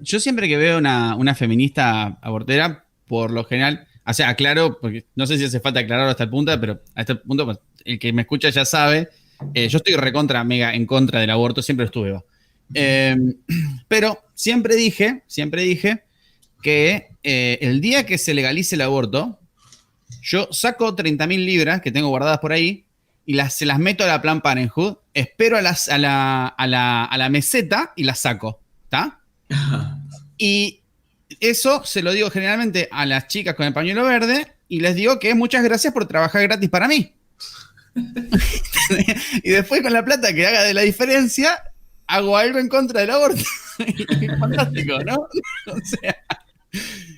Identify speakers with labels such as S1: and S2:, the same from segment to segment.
S1: Yo siempre que veo una feminista abortera, por lo general, o sea, aclaro, porque no sé si hace falta aclararlo hasta el punto, pero a este punto, pues, el que me escucha ya sabe, yo estoy recontra, mega en contra del aborto, siempre lo estuve. Eh, pero siempre dije que el día que se legalice el aborto, yo saco 30.000 libras que tengo guardadas por ahí y se las meto a la Planned Parenthood, espero a la meseta y las saco, ¿está? Y eso se lo digo generalmente a las chicas con el pañuelo verde y les digo que muchas gracias por trabajar gratis para mí. Y después con la plata que haga de la diferencia, hago algo en contra del aborto. Fantástico, ¿no? O sea,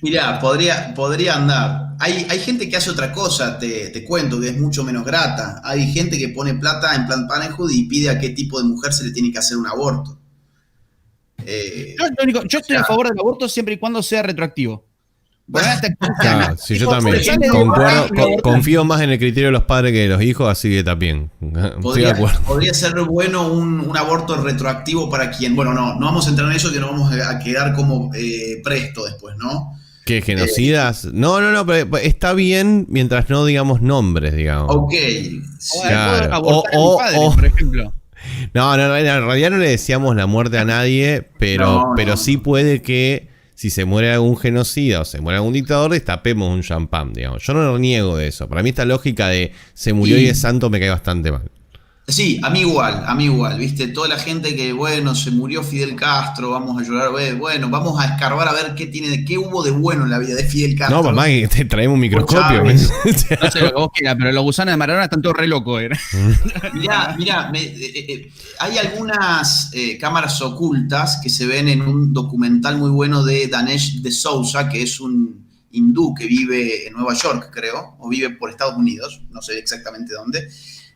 S2: Mirá, podría andar. Hay gente que hace otra cosa, te cuento, que es mucho menos grata. Hay gente que pone plata en Planned Parenthood y pide a qué tipo de mujer se le tiene que hacer un aborto.
S1: yo
S2: O
S1: estoy a
S2: sea,
S1: favor del aborto siempre y cuando sea retroactivo.
S3: Claro, sí, yo también. Concuerdo, confío más en el criterio de los padres que de los hijos, así que también. Estoy de acuerdo.
S2: podría ser bueno un aborto retroactivo para quien. Bueno, no vamos a entrar en eso, que no vamos a quedar como presto después, ¿no?
S3: ¿Qué, genocidas? No, pero está bien mientras no digamos nombres, digamos.
S2: Ok.
S3: Claro.
S1: Abortar a mi padre, por ejemplo.
S3: No, en realidad no le deseamos la muerte a nadie, pero sí puede que si se muere algún genocida o se muere algún dictador, destapemos un champán, digamos. Yo no reniego de eso. Para mí esta lógica de se murió y es santo me cae bastante mal.
S2: Sí, a mí igual, ¿viste? Toda la gente que, bueno, se murió Fidel Castro, vamos a llorar, bueno, vamos a escarbar a ver qué hubo de bueno en la vida de Fidel Castro.
S3: No, mamá, te traemos un microscopio.
S2: Chávez.
S1: No sé lo que vos quieras, pero los gusanos de Maradona están todos re locos.
S2: Mirá, hay algunas cámaras ocultas que se ven en un documental muy bueno de Danesh de Souza, que es un hindú que vive en Nueva York, creo, o vive por Estados Unidos, no sé exactamente dónde.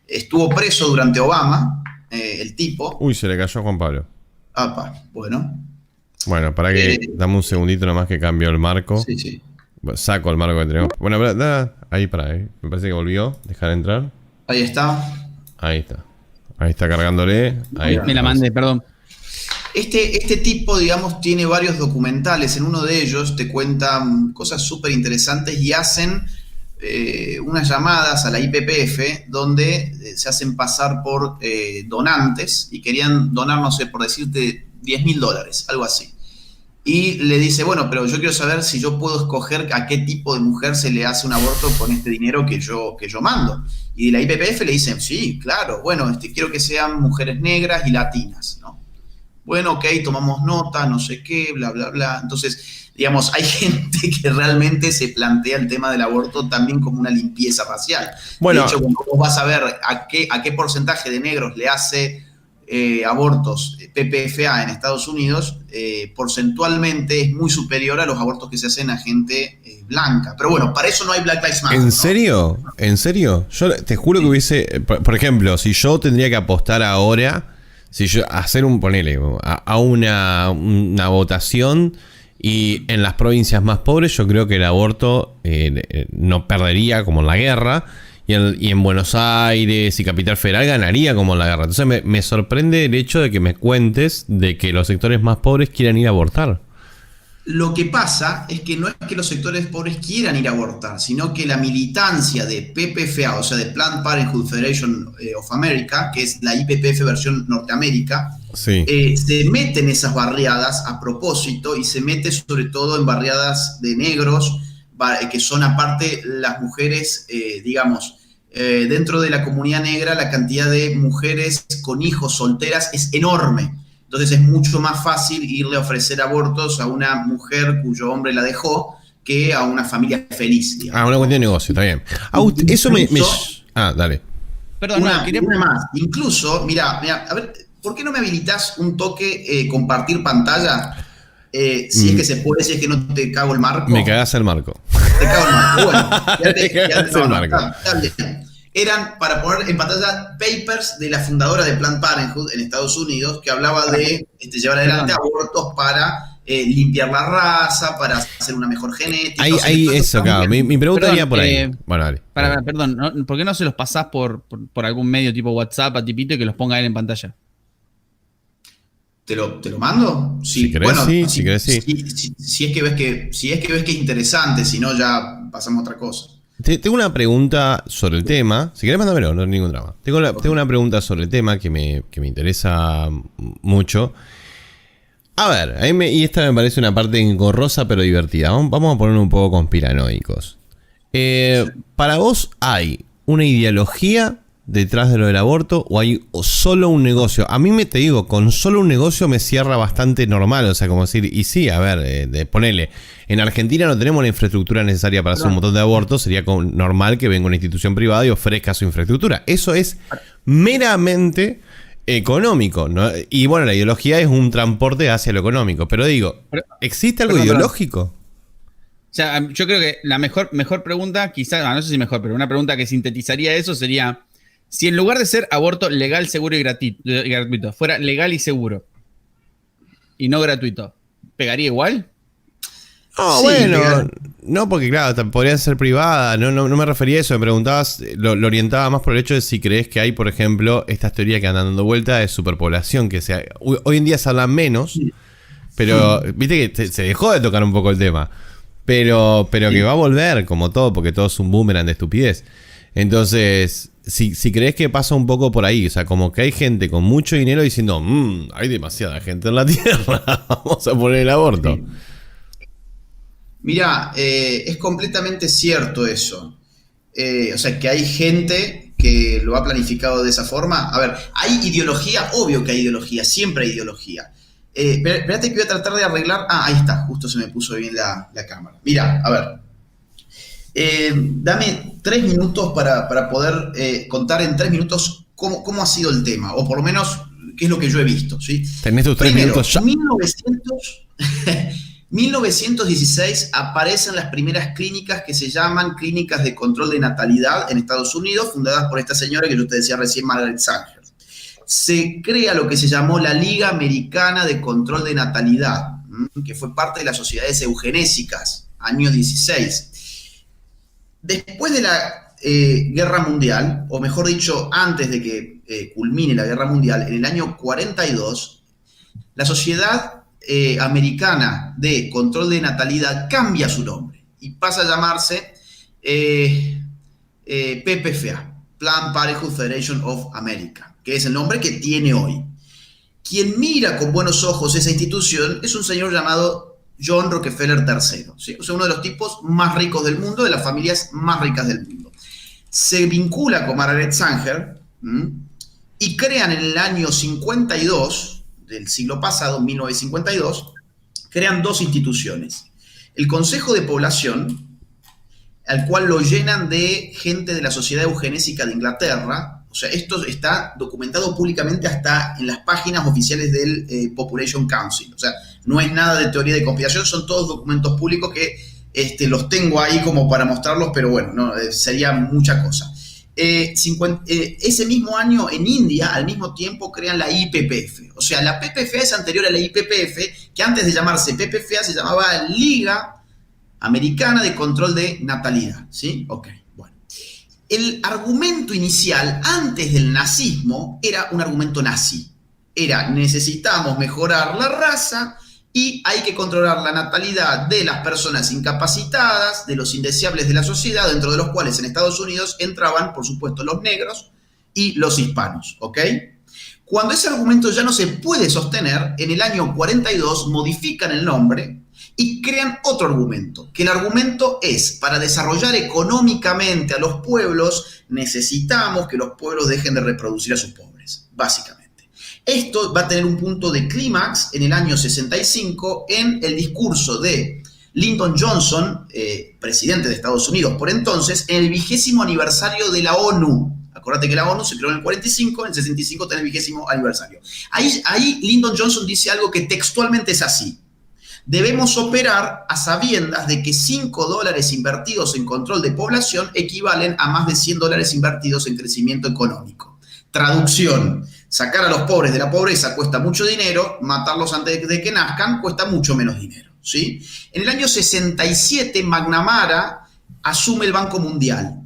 S2: Estuvo preso durante Obama, el tipo.
S3: Uy, se le cayó a Juan Pablo.
S2: Apa, bueno.
S3: Bueno, para que dame un segundito nomás que cambió el marco.
S2: Sí.
S3: Saco el marco que tenemos. Bueno, ahí para ahí. Me parece que volvió. Dejar entrar.
S2: Ahí está.
S3: Ahí está. Ahí está cargándole. Ahí
S1: Me la mandé, perdón.
S2: Este tipo, digamos, tiene varios documentales. En uno de ellos te cuentan cosas súper interesantes y hacen unas llamadas a la IPPF donde se hacen pasar por donantes y querían donar, no sé, por decirte $10.000, algo así. Y le dice, bueno, pero yo quiero saber si yo puedo escoger a qué tipo de mujer se le hace un aborto con este dinero que yo mando. Y la IPPF le dice, sí, claro, bueno, quiero que sean mujeres negras y latinas, ¿no? Bueno, ok, tomamos nota, no sé qué, bla, bla, bla. Entonces, digamos, hay gente que realmente se plantea el tema del aborto también como una limpieza racial.
S3: Bueno,
S2: de hecho, cuando vos vas a ver a qué porcentaje de negros le hace abortos PPFA en Estados Unidos, porcentualmente es muy superior a los abortos que se hacen a gente blanca. Pero bueno, para eso no hay Black Lives Matter.
S3: ¿En serio?
S2: ¿No?
S3: ¿En serio? Yo te juro que hubiese... Por ejemplo, si yo tendría que apostar ahora, si yo hacer ponele, a una votación y en las provincias más pobres, yo creo que el aborto no perdería como en la guerra. Y en Buenos Aires y Capital Federal ganaría como en la guerra. Entonces me sorprende el hecho de que me cuentes de que los sectores más pobres quieran ir a abortar.
S2: Lo que pasa es que no es que los sectores pobres quieran ir a abortar, sino que la militancia de PPFA, o sea, de Planned Parenthood Federation of America, que es la IPPF versión Norteamérica,
S3: sí.
S2: Se mete en esas barriadas a propósito y se mete sobre todo en barriadas de negros, que son aparte las mujeres, digamos, dentro de la comunidad negra la cantidad de mujeres con hijos solteras es enorme. Entonces es mucho más fácil irle a ofrecer abortos a una mujer cuyo hombre la dejó que a una familia feliz, digamos.
S3: Una cuestión de negocio, está bien. Eso dale.
S2: Perdón, una más. Incluso, mira, a ver, ¿por qué no me habilitas un toque compartir pantalla? Si es que se puede, si es que no te cago el marco.
S3: Me cagás el marco.
S2: Te cago el marco. Bueno,
S3: el marco.
S2: Está bien. Eran para poner en pantalla papers de la fundadora de Planned Parenthood en Estados Unidos, que hablaba de llevar adelante abortos para limpiar la raza, para hacer una mejor genética.
S3: Ahí eso, claro. Mi pregunta iría por ahí. Bueno, dale.
S1: Perdón, ¿no? ¿Por qué no se los pasás por algún medio tipo WhatsApp a Tipito y que los ponga él en pantalla?
S2: ¿Te lo mando? Sí,
S3: Si querés,
S2: bueno,
S3: sí, si querés, sí.
S2: si es que ves que es interesante, si no ya pasamos a otra cosa.
S3: Tengo una pregunta sobre el tema. Si querés, mándamelo, no hay ningún drama. Tengo una pregunta sobre el tema que me interesa mucho. A ver, y esta me parece una parte engorrosa pero divertida. Vamos a ponernos un poco conspiranoicos. ¿Para vos hay una ideología detrás de lo del aborto o hay solo un negocio? A mí te digo, con solo un negocio me cierra bastante normal, o sea, como decir, y sí, a ver, ponele, en Argentina no tenemos la infraestructura necesaria para hacer un montón de abortos, sería normal que venga una institución privada y ofrezca su infraestructura. Eso es meramente económico, ¿no? Y bueno, la ideología es un transporte hacia lo económico, pero digo, ¿existe algo ideológico?
S1: O sea, yo creo que la mejor pregunta, quizás, no sé si mejor, pero una pregunta que sintetizaría eso sería: si en lugar de ser aborto legal, seguro y gratuito, fuera legal y seguro y no gratuito, ¿pegaría igual?
S3: No,
S2: Sí,
S3: bueno, no, porque claro, podría ser privada, no me refería a eso, me preguntabas, lo orientaba más por el hecho de si crees que hay, por ejemplo, estas teorías que andan dando vuelta de superpoblación, que hoy en día se hablan menos, pero viste que se dejó de tocar un poco el tema, pero que va a volver, como todo, porque todo es un boomerang de estupidez. Entonces, si crees que pasa un poco por ahí, o sea, como que hay gente con mucho dinero diciendo, hay demasiada gente en la tierra, vamos a poner el aborto.
S2: Sí. Mirá, es completamente cierto eso. O sea, que hay gente que lo ha planificado de esa forma. A ver, ¿hay ideología? Obvio que hay ideología, siempre hay ideología. Espérate que voy a tratar de arreglar. Ahí está, justo se me puso bien la cámara. Mirá, a ver. Dame 3 minutos para poder contar en 3 minutos cómo ha sido el tema, o por lo menos qué es lo que yo he visto, ¿sí?
S3: Tenés tus 3 minutos ya.
S2: 1916 aparecen las primeras clínicas que se llaman clínicas de control de natalidad en Estados Unidos, fundadas por esta señora que yo te decía recién, Margaret Sanger. Se crea lo que se llamó la Liga Americana de Control de Natalidad, que fue parte de las sociedades eugenésicas, año 16. Después de la Guerra Mundial, o mejor dicho, antes de que culmine la Guerra Mundial, en el año 42, la Sociedad Americana de Control de Natalidad cambia su nombre y pasa a llamarse PPFA, Planned Parenthood Federation of America, que es el nombre que tiene hoy. Quien mira con buenos ojos esa institución es un señor llamado John Rockefeller III, ¿sí? O sea, uno de los tipos más ricos del mundo, de las familias más ricas del mundo. Se vincula con Margaret Sanger y crean en el año 52 del siglo pasado, 1952, crean 2 instituciones. El Consejo de Población, al cual lo llenan de gente de la Sociedad Eugenésica de Inglaterra. O sea, esto está documentado públicamente hasta en las páginas oficiales del Population Council. O sea, no es nada de teoría de conspiración, son todos documentos públicos que los tengo ahí como para mostrarlos, pero bueno, no, sería mucha cosa. Ese mismo año en India, al mismo tiempo, crean la IPPF. O sea, la PPFA es anterior a la IPPF, que antes de llamarse PPFA se llamaba Liga Americana de Control de Natalidad, ¿sí? Ok, bueno. El argumento inicial, antes del nazismo, era un argumento nazi. Era, necesitamos mejorar la raza y hay que controlar la natalidad de las personas incapacitadas, de los indeseables de la sociedad, dentro de los cuales en Estados Unidos entraban, por supuesto, los negros y los hispanos, ¿ok? Cuando ese argumento ya no se puede sostener, en el año 42 modifican el nombre y crean otro argumento, que el argumento es, para desarrollar económicamente a los pueblos, necesitamos que los pueblos dejen de reproducir a sus pobres, básicamente. Esto va a tener un punto de clímax en el año 65 en el discurso de Lyndon Johnson, presidente de Estados Unidos por entonces, en el 20º aniversario de la ONU. Acordate que la ONU se creó en el 45, en el 65 está en el 20º aniversario. Ahí Lyndon Johnson dice algo que textualmente es así: debemos operar a sabiendas de que $5 invertidos en control de población equivalen a más de $100 invertidos en crecimiento económico. Traducción: sacar a los pobres de la pobreza cuesta mucho dinero, matarlos antes de que nazcan cuesta mucho menos dinero, ¿sí? En el año 67, McNamara asume el Banco Mundial.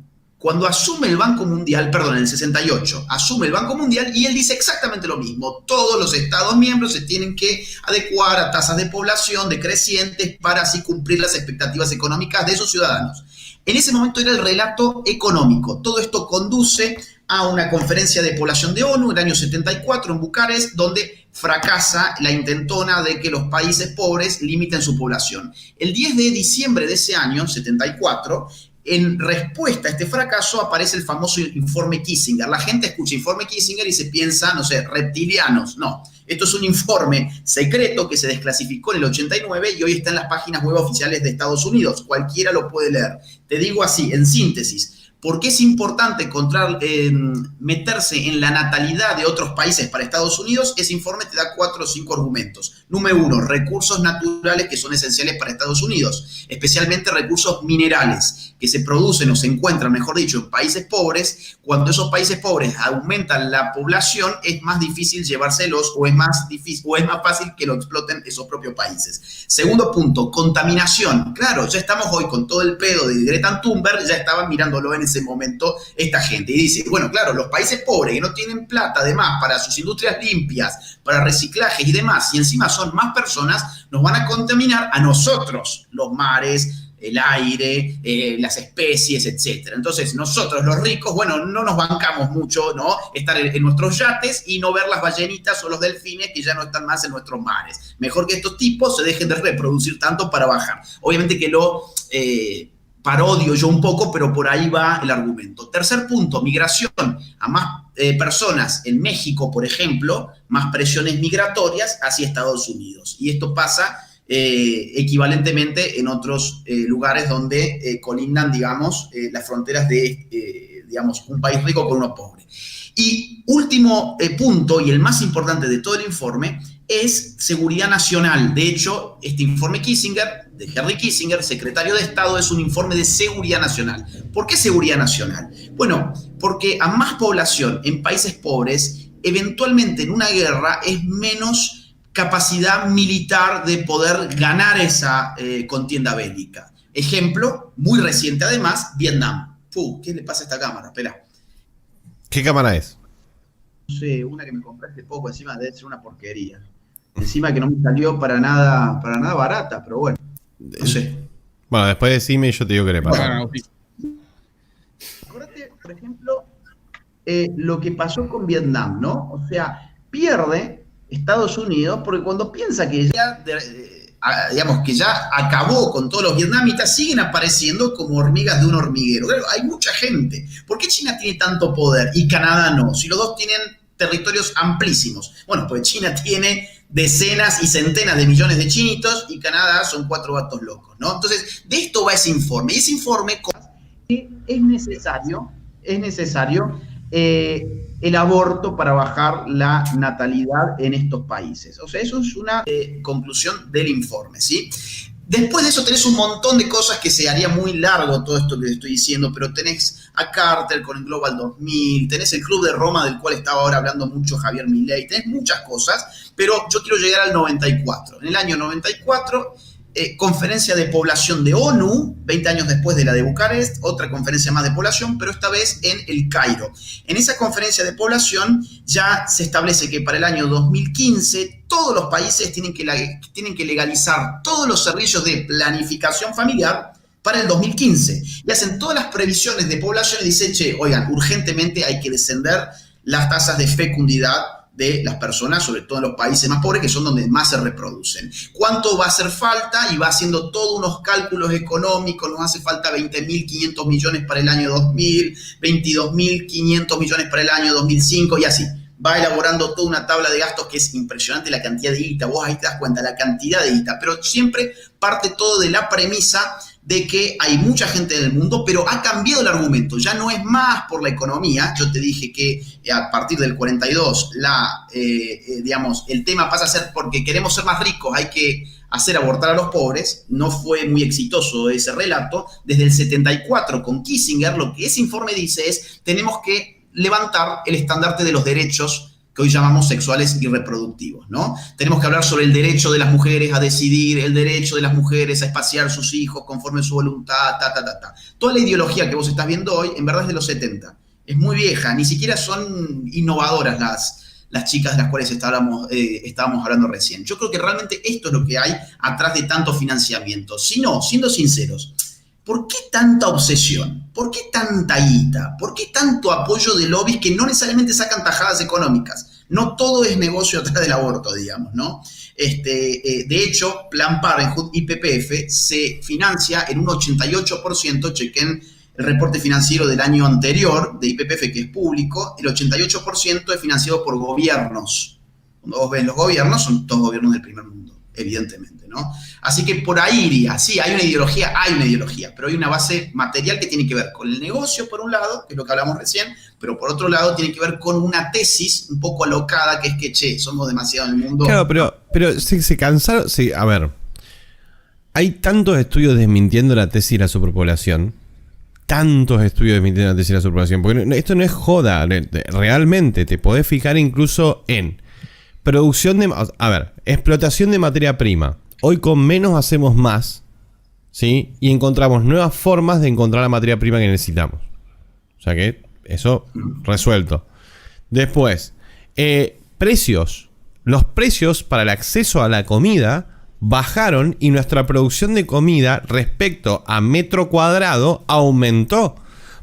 S2: Cuando asume el Banco Mundial, perdón, en el 68, asume el Banco Mundial y él dice exactamente lo mismo. Todos los Estados miembros se tienen que adecuar a tasas de población decrecientes para así cumplir las expectativas económicas de sus ciudadanos. En ese momento era el relato económico. Todo esto conduce a una conferencia de población de ONU en el año 74 en Bucarest, donde fracasa la intentona de que los países pobres limiten su población. El 10 de diciembre de ese año, 74, en respuesta a este fracaso aparece el famoso informe Kissinger. La gente escucha informe Kissinger y se piensa, no sé, reptilianos. No, esto es un informe secreto que se desclasificó en el 89 y hoy está en las páginas web oficiales de Estados Unidos. Cualquiera lo puede leer. Te digo así, en síntesis. ¿Por qué es importante meterse en la natalidad de otros países para Estados Unidos? Ese informe te da 4 o 5 argumentos. Número 1, recursos naturales que son esenciales para Estados Unidos, especialmente recursos minerales que se producen o se encuentran, mejor dicho, en países pobres. Cuando esos países pobres aumentan la población, es más difícil llevárselos o es más fácil que lo exploten esos propios países. Segundo punto, contaminación. Claro, ya estamos hoy con todo el pedo de Greta Thunberg, ya estaban mirándolo en ese momento esta gente. Y dice, bueno, claro, los países pobres que no tienen plata, además, para sus industrias limpias, para reciclajes y demás, y encima son más personas, nos van a contaminar a nosotros, los mares, el aire, las especies, etc. Entonces, nosotros, los ricos, bueno, no nos bancamos mucho, ¿no? Estar en nuestros yates y no ver las ballenitas o los delfines que ya no están más en nuestros mares. Mejor que estos tipos se dejen de reproducir tanto para bajar. Obviamente que lo parodio yo un poco, pero por ahí va el argumento. Tercer punto, migración. A más personas en México, por ejemplo, más presiones migratorias hacia Estados Unidos. Y esto pasa equivalentemente en otros lugares donde colindan, digamos, las fronteras de, digamos, un país rico con uno pobre. Y último punto, y el más importante de todo el informe, es seguridad nacional. De hecho, este informe Kissinger, de Henry Kissinger, secretario de Estado, es un informe de seguridad nacional. ¿Por qué seguridad nacional? Bueno, porque a más población en países pobres, eventualmente en una guerra es menos capacidad militar de poder ganar esa contienda bélica. Ejemplo, muy reciente además, Vietnam. ¿Qué le pasa a esta cámara? Espera.
S3: ¿Qué cámara es?
S2: No sé, una que me compré hace poco, encima debe ser una porquería. Encima que no me salió para nada barata, pero bueno, no sé.
S3: Bueno, después decime y yo te digo qué le pasa.
S1: Bueno,
S2: Acordate, por ejemplo, lo que pasó con Vietnam, ¿no? O sea, pierde Estados Unidos porque cuando piensa que ya, digamos, que ya acabó con todos los vietnamitas, siguen apareciendo como hormigas de un hormiguero. Claro, hay mucha gente. ¿Por qué China tiene tanto poder y Canadá no? Si los dos tienen territorios amplísimos. Bueno, pues China tiene decenas y centenas de millones de chinitos y Canadá son 4 gatos locos, ¿no? Entonces, de esto va ese informe. Y ese informe que es necesario el aborto para bajar la natalidad en estos países. O sea, eso es una conclusión del informe, ¿sí? Después de eso tenés un montón de cosas que se haría muy largo todo esto que te estoy diciendo, pero tenés a Carter con el Global 2000, tenés el Club de Roma del cual estaba ahora hablando mucho Javier Milei, tenés muchas cosas, pero yo quiero llegar al 94. En el año 94, conferencia de población de ONU, 20 años después de la de Bucarest, otra conferencia más de población, pero esta vez en El Cairo. En esa conferencia de población ya se establece que para el año 2015 todos los países tienen que legalizar todos los servicios de planificación familiar para el 2015. Y hacen todas las previsiones de población y dicen, che, oigan, urgentemente hay que descender las tasas de fecundidad de las personas, sobre todo en los países más pobres, que son donde más se reproducen. ¿Cuánto va a hacer falta? Y va haciendo todos unos cálculos económicos. Nos hace falta 20.500 millones para el año 2000, 22.500 millones para el año 2005 y así. Va elaborando toda una tabla de gastos que es impresionante la cantidad de guita. Vos ahí te das cuenta, la cantidad de guita. Pero siempre parte todo de la premisa de que hay mucha gente en el mundo, pero ha cambiado el argumento. Ya no es más por la economía. Yo te dije que a partir del 42, digamos, el tema pasa a ser porque queremos ser más ricos, hay que hacer abortar a los pobres. No fue muy exitoso ese relato. Desde el 74 con Kissinger, lo que ese informe dice es, tenemos que levantar el estandarte de los derechos que hoy llamamos sexuales y reproductivos, ¿no? Tenemos que hablar sobre el derecho de las mujeres a decidir, el derecho de las mujeres a espaciar sus hijos conforme su voluntad, Toda la ideología que vos estás viendo hoy, en verdad es de los 70. Es muy vieja, ni siquiera son innovadoras las chicas de las cuales estábamos hablando recién. Yo creo que realmente esto es lo que hay atrás de tanto financiamiento. Si no, siendo sinceros, ¿por qué tanta obsesión? ¿Por qué tanta guita? ¿Por qué tanto apoyo de lobbies que no necesariamente sacan tajadas económicas? No todo es negocio atrás del aborto, digamos, ¿no? De hecho, Planned Parenthood y PPF se financia en un 88%, chequen el reporte financiero del año anterior de IPPF, que es público, el 88% es financiado por gobiernos. Cuando vos ves los gobiernos, son todos gobiernos del primer mundo, evidentemente, ¿no? Así que por ahí iría. Sí, hay una ideología, pero hay una base material que tiene que ver con el negocio, por un lado, que es lo que hablamos recién, pero por otro lado tiene que ver con una tesis un poco alocada, que es que, somos demasiado en el mundo.
S3: Claro, pero se cansaron. Sí, a ver. Hay tantos estudios desmintiendo la tesis de la superpoblación. Porque esto no es joda. Realmente te podés fijar incluso en producción de... A ver, explotación de materia prima. Hoy con menos hacemos más, ¿sí? Y encontramos nuevas formas de encontrar la materia prima que necesitamos. O sea que eso resuelto. Después, precios. Los precios para el acceso a la comida bajaron y nuestra producción de comida respecto a metro cuadrado aumentó.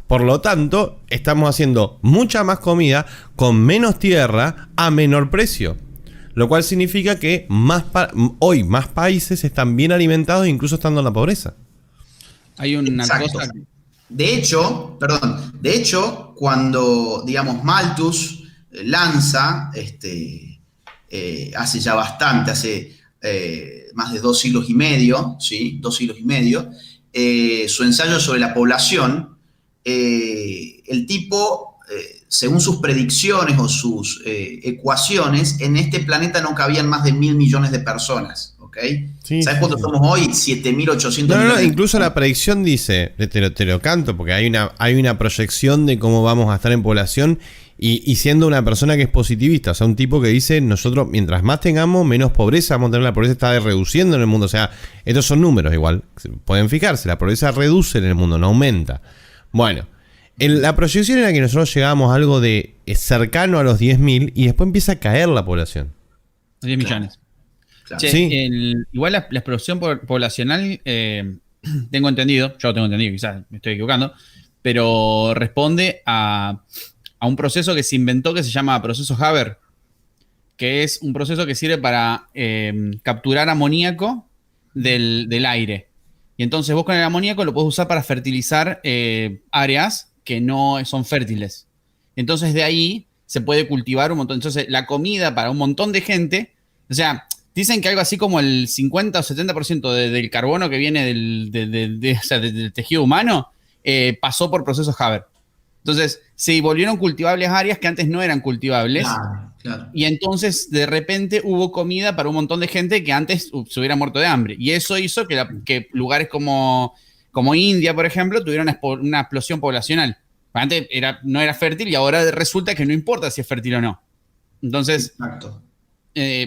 S3: Por lo tanto, estamos haciendo mucha más comida con menos tierra a menor precio. Lo cual significa que hoy más países están bien alimentados, incluso estando en la pobreza. Hay una cosa...
S2: De hecho, cuando, digamos, Malthus lanza, hace ya bastante, hace más de 2 siglos y medio, ¿sí? 2 siglos y medio, su ensayo sobre la población, el tipo... según sus predicciones o sus ecuaciones, en este planeta no cabían más de 1.000 millones de personas, ¿ok? Sí, ¿sabes cuántos somos hoy? 7.800 millones.
S3: No, incluso la predicción dice, te lo canto, porque hay una proyección de cómo vamos a estar en población y siendo una persona que es positivista, o sea, un tipo que dice, nosotros mientras más tengamos, menos pobreza vamos a tener, la pobreza está reduciendo en el mundo, o sea, estos son números igual, pueden fijarse, la pobreza reduce en el mundo, no aumenta. Bueno, la proyección era que nosotros llegábamos a algo de cercano a los 10.000 y después empieza a caer la población.
S1: 10 millones.
S2: Claro.
S1: Che,
S3: Sí.
S1: Igual la explosión poblacional, tengo entendido, quizás me estoy equivocando, pero responde a un proceso que se inventó que se llama proceso Haber, que es un proceso que sirve para capturar amoníaco del aire. Y entonces vos con el amoníaco lo podés usar para fertilizar áreas que no son fértiles. Entonces de ahí se puede cultivar un montón. Entonces la comida para un montón de gente, o sea, dicen que algo así como el 50 o 70% del carbono que viene del tejido humano pasó por procesos Haber. Entonces se volvieron cultivables áreas que antes no eran cultivables.
S2: Claro.
S1: Y entonces de repente hubo comida para un montón de gente que antes se hubiera muerto de hambre. Y eso hizo que lugares como India, por ejemplo, tuvieron una explosión poblacional. Antes no era fértil y ahora resulta que no importa si es fértil o no. Entonces,
S2: exacto.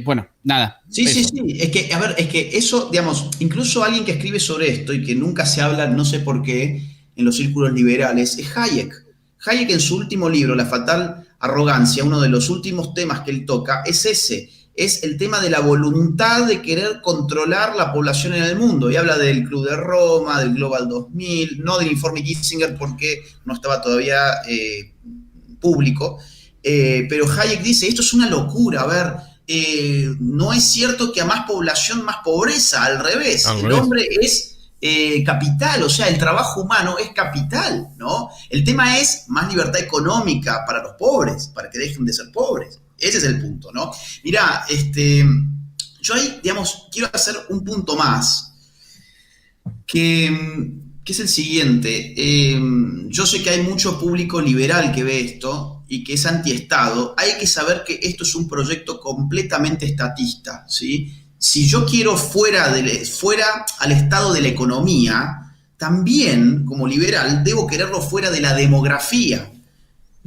S1: Bueno, nada.
S2: Sí. Es que eso, digamos, incluso alguien que escribe sobre esto y que nunca se habla, no sé por qué, en los círculos liberales, es Hayek. Hayek en su último libro, La fatal arrogancia, uno de los últimos temas que él toca, es ese. Es el tema de la voluntad de querer controlar la población en el mundo. Y habla del Club de Roma, del Global 2000, no del informe Kissinger porque no estaba todavía público. Pero Hayek dice, esto es una locura, a ver, no es cierto que a más población, más pobreza, al revés. El hombre es capital, o sea, el trabajo humano es capital, ¿no? El tema es más libertad económica para los pobres, para que dejen de ser pobres. Ese es el punto, ¿no? Mirá, yo ahí, digamos, quiero hacer un punto más, que es el siguiente. Yo sé que hay mucho público liberal que ve esto y que es antiestado. Hay que saber que esto es un proyecto completamente estatista, ¿sí? Si yo quiero fuera al estado de la economía, también, como liberal, debo quererlo fuera de la demografía.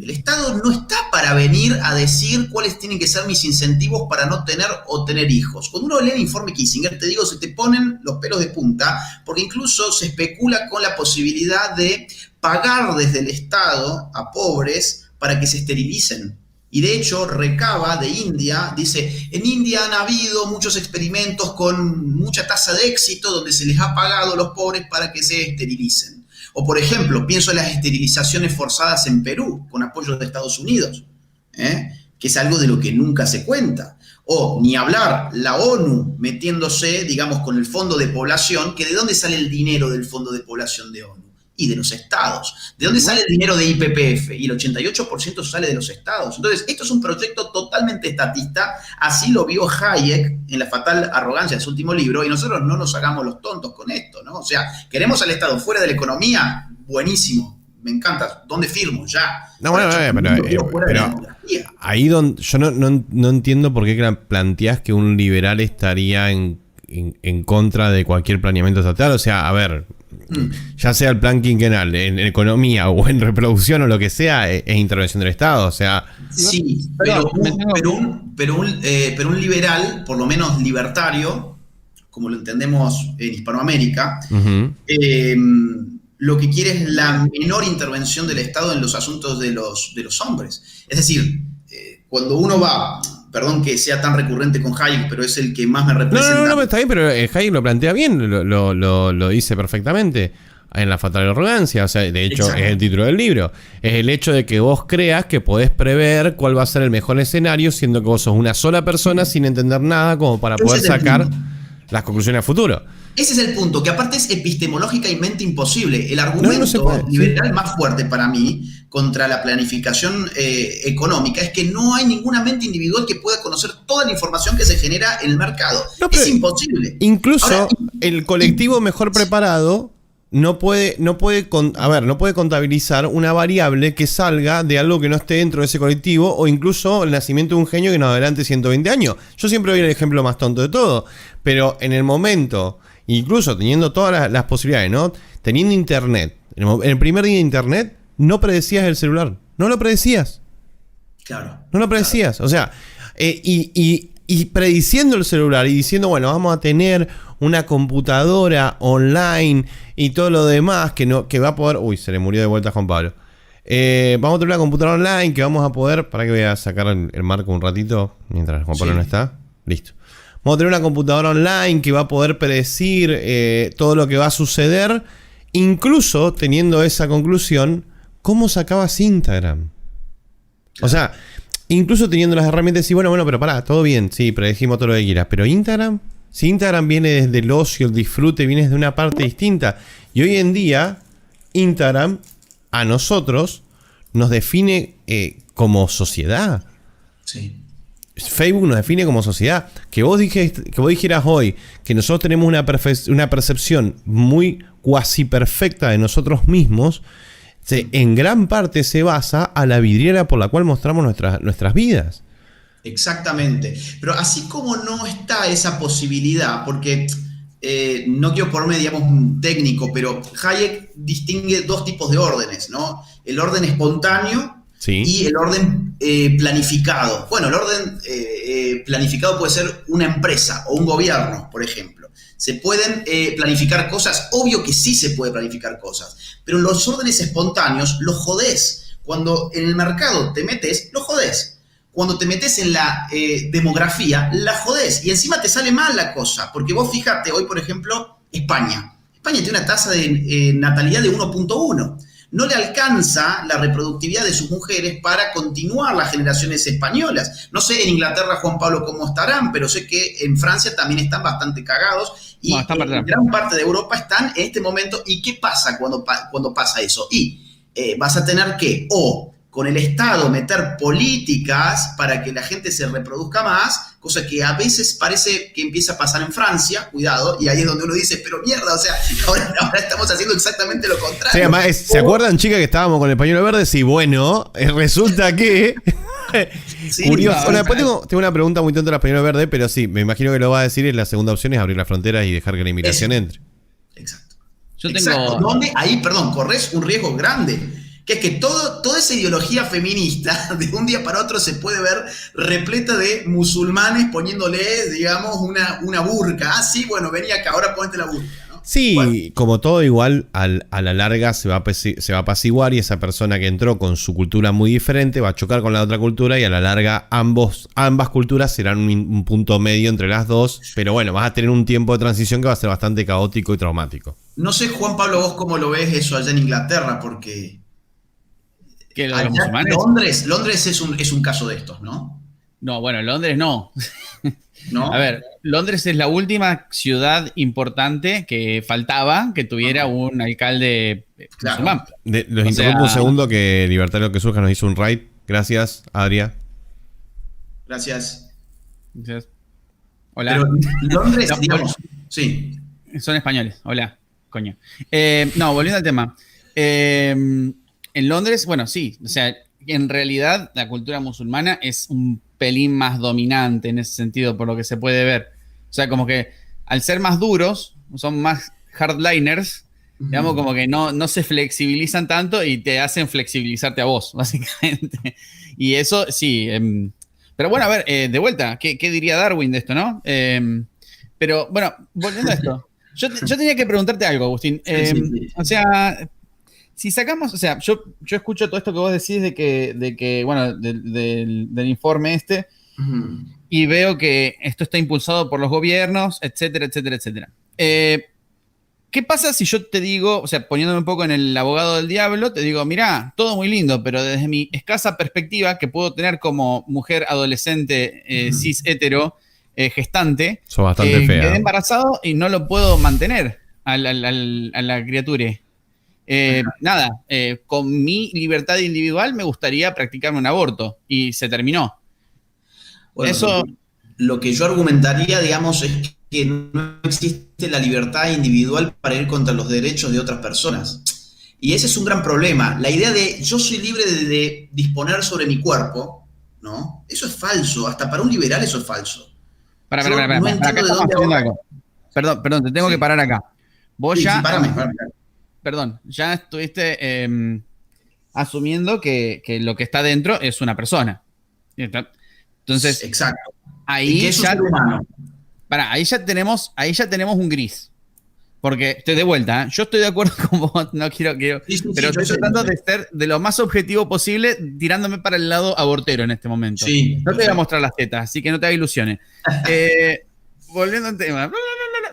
S2: El Estado no está para venir a decir cuáles tienen que ser mis incentivos para no tener o tener hijos. Cuando uno lee el informe Kissinger, te digo, se te ponen los pelos de punta, porque incluso se especula con la posibilidad de pagar desde el Estado a pobres para que se esterilicen. Y de hecho recaba de India, dice, en India han habido muchos experimentos con mucha tasa de éxito donde se les ha pagado a los pobres para que se esterilicen. O por ejemplo, pienso en las esterilizaciones forzadas en Perú con apoyo de Estados Unidos, que es algo de lo que nunca se cuenta. O ni hablar, la ONU metiéndose, digamos, con el Fondo de Población, que ¿de dónde sale el dinero del Fondo de Población de ONU? Y de los estados. ¿De dónde sale el dinero de IPPF? Y el 88% sale de los estados. Entonces, esto es un proyecto totalmente estatista. Así lo vio Hayek en La fatal arrogancia de su último libro. Y nosotros no nos hagamos los tontos con esto, ¿no? O sea, queremos al Estado fuera de la economía. Buenísimo. Me encanta. ¿Dónde firmo? Ya.
S3: No, bueno, pero ahí donde yo no entiendo por qué planteás que un liberal estaría en contra de cualquier planeamiento estatal. O sea, a ver, ya sea el plan quinquenal, en economía o en reproducción o lo que sea, es intervención del Estado. O sea,
S2: sí, pero un liberal, por lo menos libertario, como lo entendemos en Hispanoamérica, lo que quiere es la menor intervención del Estado en los asuntos de los hombres. Es decir, cuando uno va... Perdón que sea tan recurrente con Hayek, pero es el que más me representa.
S3: No, está bien, pero Hayek lo plantea bien, lo dice perfectamente en La fatal arrogancia. O sea, de hecho, exacto, es el título del libro. Es el hecho de que vos creas que podés prever cuál va a ser el mejor escenario, siendo que vos sos una sola persona sin entender nada como para poder sacar las conclusiones a futuro.
S2: Ese es el punto, que aparte es epistemológicamente imposible. El argumento liberal más fuerte para mí contra la planificación económica es que no hay ninguna mente individual que pueda conocer toda la información que se genera en el mercado. Es imposible.
S3: Incluso el colectivo mejor preparado no puede contabilizar una variable que salga de algo que no esté dentro de ese colectivo, o incluso el nacimiento de un genio que nos adelante 120 años. Yo siempre doy el ejemplo más tonto de todo, pero en el momento, incluso teniendo todas las posibilidades, ¿no? Teniendo internet, en el primer día de internet, no predecías el celular. No lo predecías.
S2: Claro.
S3: No lo predecías. Claro. O sea, y prediciendo el celular y diciendo, bueno, vamos a tener una computadora online y todo lo demás que va a poder... Uy, se le murió de vuelta a Juan Pablo. Vamos a tener una computadora online que vamos a poder... Para que voy a sacar el marco un ratito mientras Juan Pablo no está. Listo. Vamos a tener una computadora online que va a poder predecir todo lo que va a suceder. Incluso teniendo esa conclusión, ¿cómo sacabas Instagram? Claro. O sea, incluso teniendo las herramientas y bueno, pero pará, todo bien, sí, predijimos todo lo que quieras. Pero Instagram, si Instagram viene desde el ocio, el disfrute, viene desde una parte distinta. Y hoy en día, Instagram a nosotros nos define como sociedad.
S2: Sí.
S3: Facebook nos define como sociedad. Que vos dijeras hoy que nosotros tenemos una percepción muy cuasi perfecta de nosotros mismos, en gran parte se basa a la vidriera por la cual mostramos nuestras vidas.
S2: Exactamente. Pero así como no está esa posibilidad, porque no quiero ponerme, digamos, técnico, pero Hayek distingue dos tipos de órdenes, ¿no? El orden espontáneo, sí, y el orden planificado. Bueno, el orden planificado puede ser una empresa o un gobierno, por ejemplo. ¿Se pueden planificar cosas? Obvio que sí se puede planificar cosas, pero en los órdenes espontáneos los jodés. Cuando en el mercado te metes, lo jodés. Cuando te metes en la demografía, la jodés. Y encima te sale mal la cosa, porque vos fíjate, hoy por ejemplo, España tiene una tasa de natalidad de 1.1. No le alcanza la reproductividad de sus mujeres para continuar las generaciones españolas. No sé en Inglaterra, Juan Pablo, cómo estarán, pero sé que en Francia también están bastante cagados y en gran parte de Europa están en este momento. ¿Y qué pasa cuando pasa eso? Y vas a tener que, o con el Estado meter políticas para que la gente se reproduzca más, cosa que a veces parece que empieza a pasar en Francia, cuidado, y ahí es donde uno dice, pero mierda, o sea, ahora estamos haciendo exactamente lo contrario.
S3: Sí, además, ¿se acuerdan, chicas, que estábamos con el pañuelo verde? Sí, bueno, resulta que... Sí, curioso. Bueno, después tengo una pregunta muy tonta de la pañuelo verde, pero sí, me imagino que lo va a decir, la segunda opción es abrir las fronteras y dejar que la inmigración entre.
S2: Exacto. Donde ahí, corres un riesgo grande, que es que toda esa ideología feminista de un día para otro se puede ver repleta de musulmanes poniéndole, digamos, una burka. Ah, sí, bueno, vení acá, ahora ponete la burka, ¿no?
S3: Sí,
S2: Bueno,
S3: como todo igual, a la larga se va a apaciguar y esa persona que entró con su cultura muy diferente va a chocar con la otra cultura y a la larga ambas culturas serán un punto medio entre las dos, pero bueno, vas a tener un tiempo de transición que va a ser bastante caótico y traumático.
S2: no sé, Juan Pablo, vos cómo lo ves eso allá en Inglaterra, porque
S1: ¿Qué, lo de los
S2: allá
S1: musulmanes?
S2: Londres es un caso de estos, ¿no?
S1: No, bueno, Londres no.
S2: ¿No?
S1: A ver, Londres es la última ciudad importante que faltaba que tuviera un alcalde
S2: Claro.
S1: musulmán.
S3: Los
S1: O
S3: interrumpo un
S1: sea-
S3: segundo que Libertario que surja nos hizo un raid. Gracias, Adria.
S2: Gracias.
S1: Entonces, hola.
S2: Pero Londres,
S1: No,
S2: digamos, sí.
S1: Son españoles. Hola, coño. No, volviendo al tema. En Londres, bueno, sí. O sea, en realidad la cultura musulmana es un pelín más dominante en ese sentido, por lo que se puede ver. O sea, como que al ser más duros, son más hardliners, digamos, como que no se flexibilizan tanto y te hacen flexibilizarte a vos, básicamente. Y eso, sí. Pero bueno, a ver, de vuelta, ¿qué diría Darwin de esto, no? Pero bueno, volviendo a esto. Yo tenía que preguntarte algo, Agustín.
S2: Sí.
S1: O sea, si sacamos, o sea, yo escucho todo esto que vos decís de que bueno, del informe este,
S2: Ujú.
S1: y veo que esto está impulsado por los gobiernos, etcétera, etcétera, etcétera. ¿Qué pasa si yo te digo, o sea, poniéndome un poco en el abogado del diablo, te digo, mirá, todo muy lindo, pero desde mi escasa perspectiva que puedo tener como mujer adolescente, cis hetero, gestante,
S3: Sos bastante fea.
S1: quedé embarazado y no lo puedo mantener a la criatura. Nada, con mi libertad individual me gustaría practicarme un aborto y se terminó.
S2: Bueno,
S1: Eso,
S2: lo que yo argumentaría, digamos, es que no existe la libertad individual para ir contra los derechos de otras personas. Y ese es un gran problema. La idea de yo soy libre de disponer sobre mi cuerpo, ¿no? Eso es falso. Hasta para un liberal eso es falso.
S1: para,
S2: Yo no
S1: acá
S2: entiendo de
S1: estamos
S2: dónde
S1: haciendo
S2: ahora-
S1: algo. Perdón, te tengo
S2: Sí.
S1: que parar acá. Vos
S2: Sí,
S1: ya,
S2: sí, párame.
S1: perdón, ya estuviste asumiendo que lo que está dentro es una persona. Entonces,
S2: Exacto. Y
S1: ahí
S2: que es un
S1: ya,
S2: ser humano.
S1: ahí ya tenemos un gris. Porque estoy de vuelta, ¿eh? Yo estoy de acuerdo con vos, no quiero,
S2: Sí,
S1: pero
S2: yo
S1: estoy
S2: sé.
S1: tratando de ser de lo más objetivo posible, tirándome para el lado abortero en este momento.
S2: Sí,
S1: No te voy a
S2: perfecto.
S1: mostrar las tetas, así que no te hagas ilusiones. Volviendo al tema.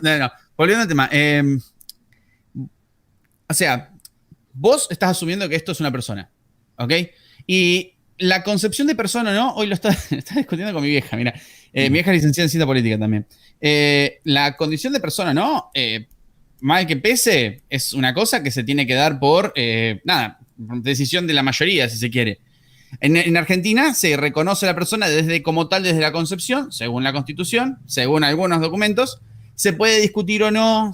S1: No, volviendo al tema. O sea, vos estás asumiendo que esto es una persona, ¿ok? Y la concepción de persona, ¿no? Hoy lo estaba discutiendo con mi vieja, mira. Mi vieja es licenciada en ciencia política también. La condición de persona, ¿no? Mal que pese, es una cosa que se tiene que dar por, nada, decisión de la mayoría, si se quiere. En Argentina se reconoce a la persona desde como tal, desde la concepción, según la Constitución, según algunos documentos. Se puede discutir o no,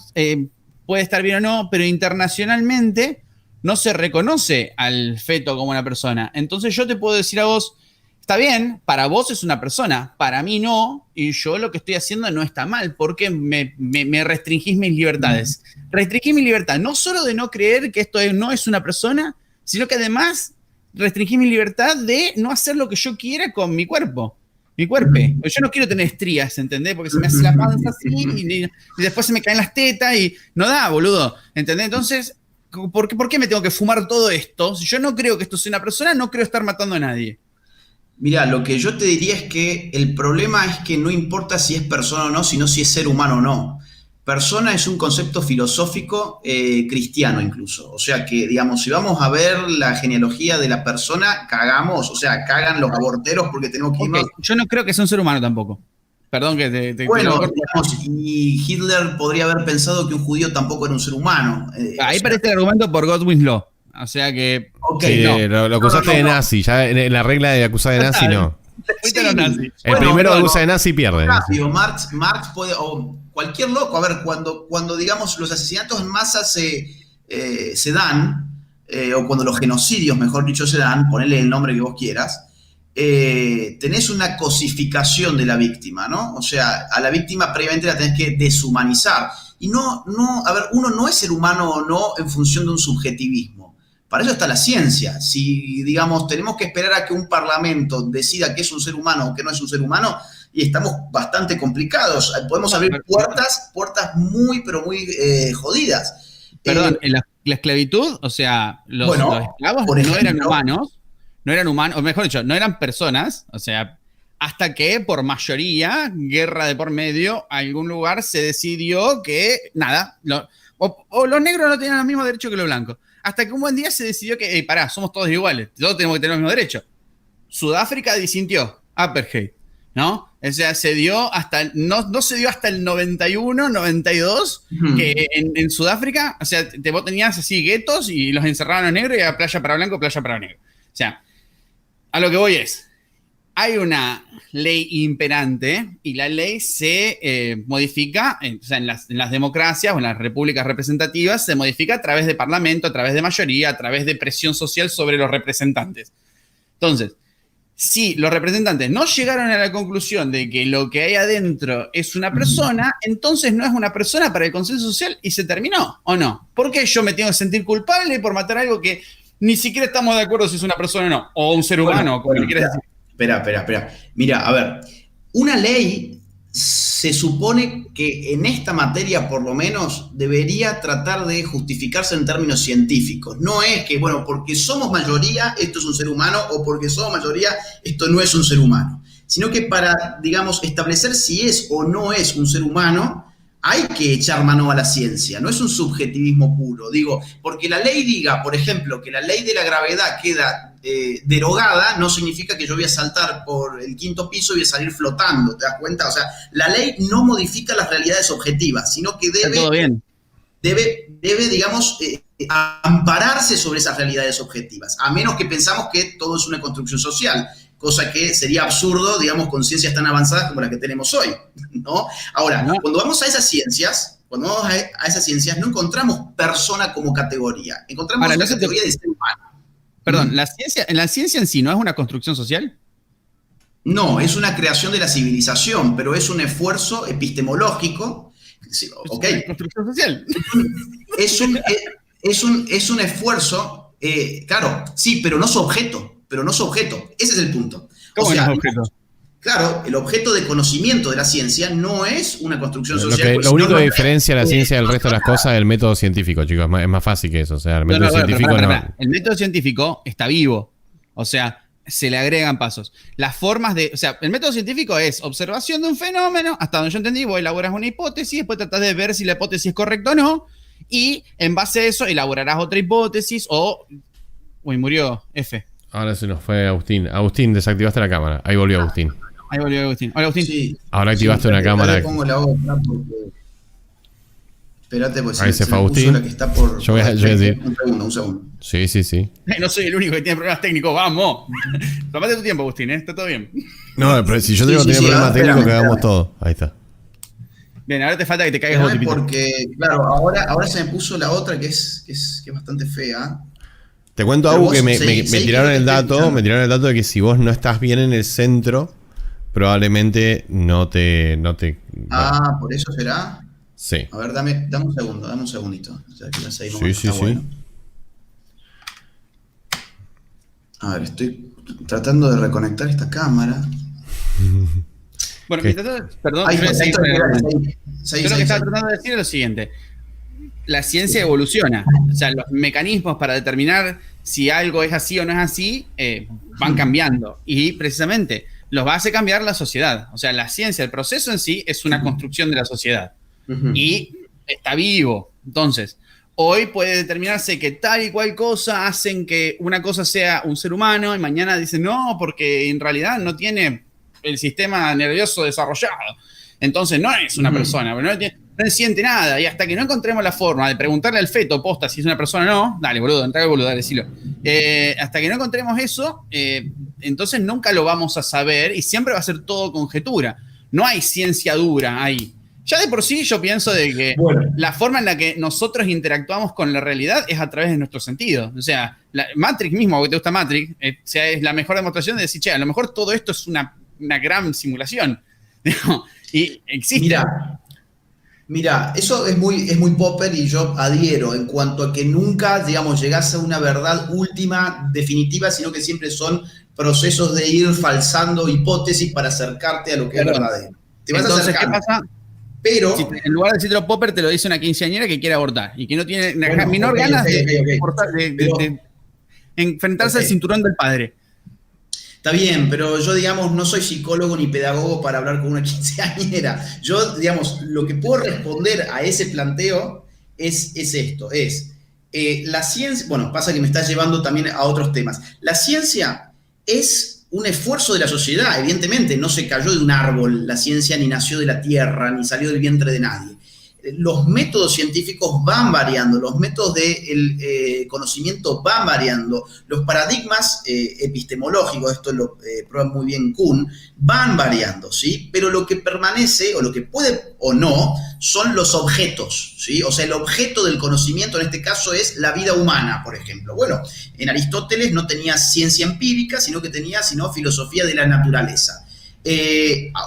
S1: puede estar bien o no, pero internacionalmente no se reconoce al feto como una persona. Entonces yo te puedo decir a vos, está bien, para vos es una persona, para mí no, y yo lo que estoy haciendo no está mal, porque me restringís mis libertades. Restringís mi libertad, no solo de no creer que esto no es una persona, sino que además restringís mi libertad de no hacer lo que yo quiera con mi cuerpo. Mi cuerpo. Yo no quiero tener estrías, ¿entendés? Porque se me hace la panza así y después se me caen las tetas y no da, boludo. ¿Entendés? Entonces, ¿por qué me tengo que fumar todo esto? Si yo no creo que esto sea una persona, no creo estar matando a nadie.
S2: Mira, lo que yo te diría es que el problema es que no importa si es persona o no, sino si es ser humano o no. Persona es un concepto filosófico cristiano incluso. O sea que, digamos, si vamos a ver la genealogía de la persona, cagamos, o sea, cagan los aborteros porque tenemos que irnos.
S1: Okay. Yo no creo que sea un ser humano tampoco. Perdón que te
S2: Bueno,
S1: corto.
S2: digamos, y Hitler podría haber pensado que un judío tampoco era un ser humano.
S1: Ahí
S2: o sea,
S1: parece el argumento por Godwin's Law. O sea que...
S2: ok,
S3: Sí,
S2: no.
S3: lo acusaste
S2: No.
S3: de nazi. Ya en la regla de acusar de nazi, no.
S1: Te fuiste a los nazis.
S3: El
S2: Bueno,
S3: primero que
S2: no,
S3: acusa de nazi pierde.
S2: Rápido, Marx puede, o cualquier loco, a ver, cuando digamos los asesinatos en masa se dan, o cuando los genocidios, mejor dicho, se dan, ponele el nombre que vos quieras, tenés una cosificación de la víctima, ¿no? O sea, a la víctima previamente la tenés que deshumanizar. Y a ver, uno no es ser humano o no en función de un subjetivismo. Para eso está la ciencia. Si, digamos, tenemos que esperar a que un parlamento decida qué es un ser humano o qué no es un ser humano, y estamos bastante complicados. Podemos abrir puertas muy, pero muy jodidas.
S1: Perdón, en la esclavitud, o sea, los esclavos
S2: por ejemplo,
S1: no eran humanos, o mejor dicho, no eran personas, o sea, hasta que por mayoría, guerra de por medio, algún lugar se decidió que, nada, o los negros no tenían los mismos derechos que los blancos. Hasta que un buen día se decidió que, pará, somos todos iguales, todos tenemos que tener los mismos derechos. Sudáfrica disintió, apartheid, ¿no? O sea, se dio hasta, no se dio hasta el 91, 92, que en Sudáfrica, o sea, vos tenías así guetos y los encerraban a los negros y era playa para blanco, playa para negro. O sea, a lo que voy es, hay una ley imperante y la ley se modifica, o sea, en las democracias o en las repúblicas representativas, se modifica a través de parlamento, a través de mayoría, a través de presión social sobre los representantes. Entonces, si los representantes no llegaron a la conclusión de que lo que hay adentro es una persona, entonces no es una persona para el consenso social y se terminó, ¿o no? ¿Por qué yo me tengo que sentir culpable por matar algo que ni siquiera estamos de acuerdo si es una persona o no? O un ser humano, como le quieras decir.
S2: Espera. Mira, a ver, una ley se supone que en esta materia, por lo menos, debería tratar de justificarse en términos científicos. No es que, bueno, porque somos mayoría, esto es un ser humano, o porque somos mayoría, esto no es un ser humano. Sino que para, digamos, establecer si es o no es un ser humano, hay que echar mano a la ciencia, no es un subjetivismo puro. Digo, porque la ley diga, por ejemplo, que la ley de la gravedad queda derogada, no significa que yo voy a saltar por el 5º piso y voy a salir flotando, ¿te das cuenta? O sea, la ley no modifica las realidades objetivas, sino que debe, digamos, ampararse sobre esas realidades objetivas, a menos que pensamos que todo es una construcción social, cosa que sería absurdo, digamos, con ciencias tan avanzadas como las que tenemos hoy, ¿no? Ahora, cuando vamos a esas ciencias, no encontramos persona como categoría, encontramos la categoría de ser humano.
S1: Perdón, ¿la ciencia en sí no es una construcción social?
S2: No, es una creación de la civilización, pero es un esfuerzo epistemológico. ¿Ok?
S1: ¿Es una construcción social?
S2: Es un esfuerzo, claro, sí, pero no su objeto. Ese es el punto.
S1: ¿Cómo no es objeto?
S2: Claro, el objeto de conocimiento de la ciencia no es una construcción social.
S3: Lo único que diferencia la ciencia del resto de las cosas es el método científico, chicos. Es más fácil que eso. O sea, el método científico no.
S1: El método científico está vivo. O sea, se le agregan pasos. Las formas de. O sea, el método científico es observación de un fenómeno. Hasta donde yo entendí, vos elaboras una hipótesis, después tratás de ver si la hipótesis es correcta o no. Y en base a eso, elaborarás otra hipótesis o. Uy, murió F.
S3: Ahora se nos fue Agustín. Agustín, desactivaste la cámara. Ahí volvió Agustín.
S1: Ahí volvió Agustín. Hola, Agustín.
S2: Sí,
S3: ahora activaste una cámara.
S2: Pongo la otra porque... Espérate, pues
S3: ahí se fue Agustín.
S2: La que está por...
S3: Yo voy a decir.
S2: Un segundo.
S3: Sí.
S1: No soy el único que tiene problemas técnicos. ¡Vamos! Tomate tu tiempo, Agustín, ¿eh? Está todo bien.
S3: No, pero si yo tengo que tener problemas técnicos, que hagamos todo. Ahí está.
S1: Bien, ahora te falta que te caigas vos,
S2: porque, claro, ahora se me puso la otra que es bastante fea.
S3: Te cuento algo que me tiraron el dato. Me tiraron el dato de que si vos no estás bien en el centro, probablemente no te.
S2: Ah, ¿por eso será?
S3: Sí.
S2: A ver, dame un segundo, dame un segundito. O sea, que ya seguimos,
S3: sí.
S2: bueno. A ver, estoy tratando de reconectar esta cámara.
S1: Bueno, perdón, yo lo que estaba tratando de decir es lo siguiente. La ciencia evoluciona. O sea, los mecanismos para determinar si algo es así o no es así van cambiando. Y precisamente los va a hacer cambiar la sociedad. O sea, la ciencia, el proceso en sí es una construcción de la sociedad. Y está vivo. Entonces, hoy puede determinarse que tal y cual cosa hacen que una cosa sea un ser humano y mañana dicen no, porque en realidad no tiene el sistema nervioso desarrollado. Entonces no es una persona, no siente nada. Y hasta que no encontremos la forma de preguntarle al feto posta si es una persona o no, dale, boludo, entra el boludo, dale, decilo. Hasta que no encontremos eso, entonces nunca lo vamos a saber y siempre va a ser todo conjetura. No hay ciencia dura ahí. Ya de por sí yo pienso de que la forma en la que nosotros interactuamos con la realidad es a través de nuestros sentidos. O sea, Matrix mismo, que te gusta Matrix, es la mejor demostración de decir, che, a lo mejor todo esto es una gran simulación. Y existe.
S2: Mira, Mira, eso es muy Popper y yo adhiero en cuanto a que nunca, digamos, llegás a una verdad última, definitiva, sino que siempre son procesos de ir falsando hipótesis para acercarte a lo que es verdadero. Te vas
S1: Entonces,
S2: acercando.
S1: ¿qué pasa?
S2: Pero,
S1: Si en lugar de decirlo Popper, te lo dice una quinceañera que quiere abortar y que no tiene
S2: bueno,
S1: menor
S2: ok,
S1: ganas
S2: ok,
S1: de enfrentarse al cinturón del padre.
S2: está bien, pero yo, digamos, no soy psicólogo ni pedagogo para hablar con una quinceañera. Yo, digamos, lo que puedo responder a ese planteo es esto, la ciencia, bueno, pasa que me estás llevando también a otros temas. La ciencia es un esfuerzo de la sociedad, evidentemente, no se cayó de un árbol la ciencia, ni nació de la tierra, ni salió del vientre de nadie. Los métodos científicos van variando, los métodos de conocimiento van variando, los paradigmas epistemológicos, esto lo prueba muy bien Kuhn, van variando, ¿sí? Pero lo que permanece, o lo que puede o no, son los objetos, ¿sí? O sea, el objeto del conocimiento en este caso es la vida humana, por ejemplo. Bueno, en Aristóteles no tenía ciencia empírica, sino que tenía filosofía de la naturaleza.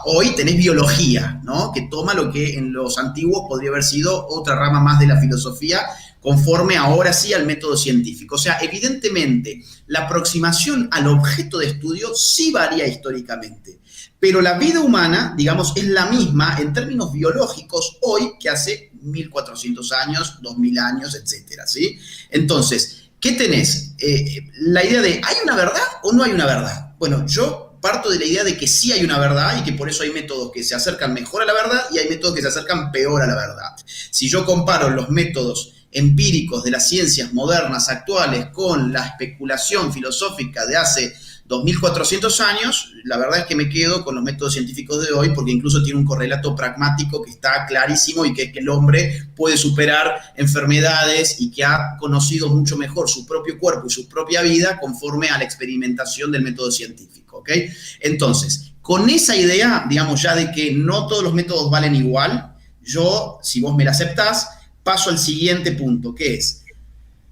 S2: Hoy tenés biología, ¿no? Que toma lo que en los antiguos podría haber sido otra rama más de la filosofía, conforme ahora sí al método científico. O sea, evidentemente, la aproximación al objeto de estudio sí varía históricamente, pero la vida humana, digamos, es la misma en términos biológicos hoy que hace 1400 años, 2000 años, etcétera, ¿sí? Entonces, ¿qué tenés? La idea de, ¿hay una verdad o no hay una verdad? Bueno, yo parto de la idea de que sí hay una verdad y que por eso hay métodos que se acercan mejor a la verdad y hay métodos que se acercan peor a la verdad. Si yo comparo los métodos empíricos de las ciencias modernas actuales con la especulación filosófica de hace 2400 años, la verdad es que me quedo con los métodos científicos de hoy porque incluso tiene un correlato pragmático que está clarísimo y que es que el hombre puede superar enfermedades y que ha conocido mucho mejor su propio cuerpo y su propia vida conforme a la experimentación del método científico, ¿ok? Entonces, con esa idea, digamos ya de que no todos los métodos valen igual, yo, si vos me la aceptás, paso al siguiente punto, que es,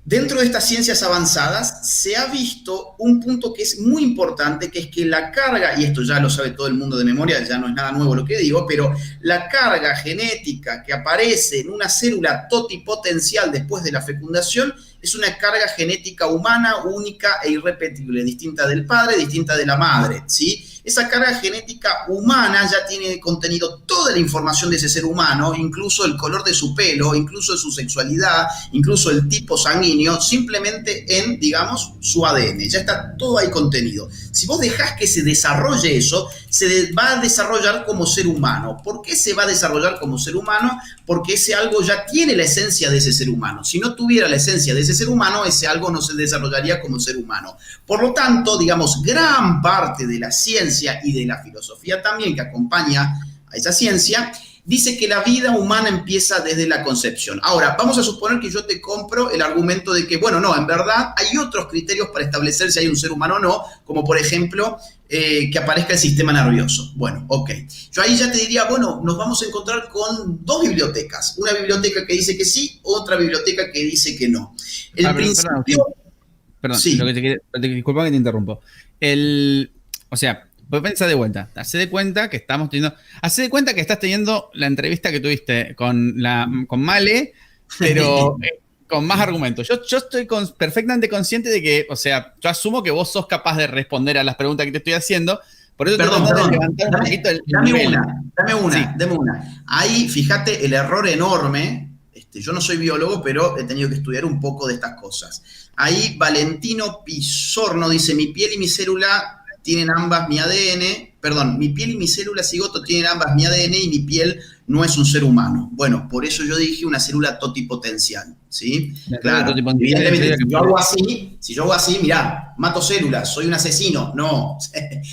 S2: dentro de estas ciencias avanzadas se ha visto un punto que es muy importante, que es que la carga, y esto ya lo sabe todo el mundo de memoria, ya no es nada nuevo lo que digo, pero la carga genética que aparece en una célula totipotencial después de la fecundación es una carga genética humana, única e irrepetible, distinta del padre, distinta de la madre, ¿sí? Esa carga genética humana ya tiene contenido toda la información de ese ser humano, incluso el color de su pelo, incluso su sexualidad, incluso el tipo sanguíneo, simplemente en, digamos, su ADN. Ya está todo ahí contenido. Si vos dejás que se desarrolle eso, se va a desarrollar como ser humano. ¿Por qué se va a desarrollar como ser humano? Porque ese algo ya tiene la esencia de ese ser humano. Si no tuviera la esencia de ese ser humano, ese algo no se desarrollaría como ser humano. Por lo tanto, digamos, gran parte de la ciencia y de la filosofía también que acompaña a esa ciencia, dice que la vida humana empieza desde la concepción. Ahora, vamos a suponer que yo te compro el argumento de que, bueno, no, en verdad hay otros criterios para establecer si hay un ser humano o no, como por ejemplo, que aparezca el sistema nervioso. Bueno, ok. Yo ahí ya te diría, bueno, nos vamos a encontrar con dos bibliotecas. Una biblioteca que dice que sí, otra biblioteca que dice que no. El principio...
S1: Perdón,
S2: sí.
S1: Disculpa que te interrumpo. O sea, vos pensá de vuelta, hacé de cuenta que estás teniendo la entrevista que tuviste con Male, pero con más argumentos. Yo estoy perfectamente consciente de que, o sea, yo asumo que vos sos capaz de responder a las preguntas que te estoy haciendo, por eso
S2: perdón,
S1: te levantar un poquito el nivel.
S2: Dame una. Ahí, fíjate, el error enorme, yo no soy biólogo, pero he tenido que estudiar un poco de estas cosas. Ahí Valentino Pisorno dice, mi piel y mi célula tienen ambas mi ADN, perdón, mi piel y mi célula cigoto tienen ambas mi ADN y mi piel no es un ser humano. Bueno, por eso yo dije una célula totipotencial, ¿sí? Claro, evidentemente, si yo hago así, mirá, mato células, soy un asesino. No,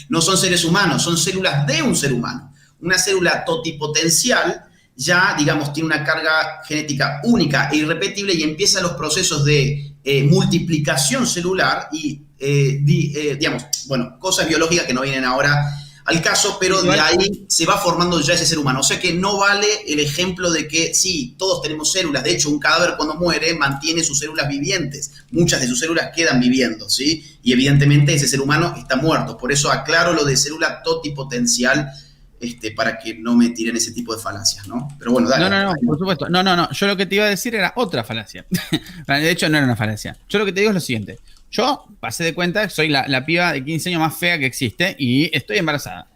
S2: no son seres humanos, son células de un ser humano. Una célula totipotencial ya, digamos, tiene una carga genética única e irrepetible y empiezan los procesos de multiplicación celular y, digamos, bueno, cosas biológicas que no vienen ahora al caso, pero de ahí se va formando ya ese ser humano. O sea que no vale el ejemplo de que sí, todos tenemos células. De hecho, un cadáver cuando muere mantiene sus células vivientes. Muchas de sus células quedan viviendo, ¿sí? Y evidentemente ese ser humano está muerto. Por eso aclaro lo de célula totipotencial para que no me tiren ese tipo de falacias, ¿no? Pero bueno, dale.
S1: No, por supuesto. No. Yo lo que te iba a decir era otra falacia. De hecho, no era una falacia. Yo lo que te digo es lo siguiente. Yo pasé de cuenta que soy la piba de 15 años más fea que existe y estoy embarazada.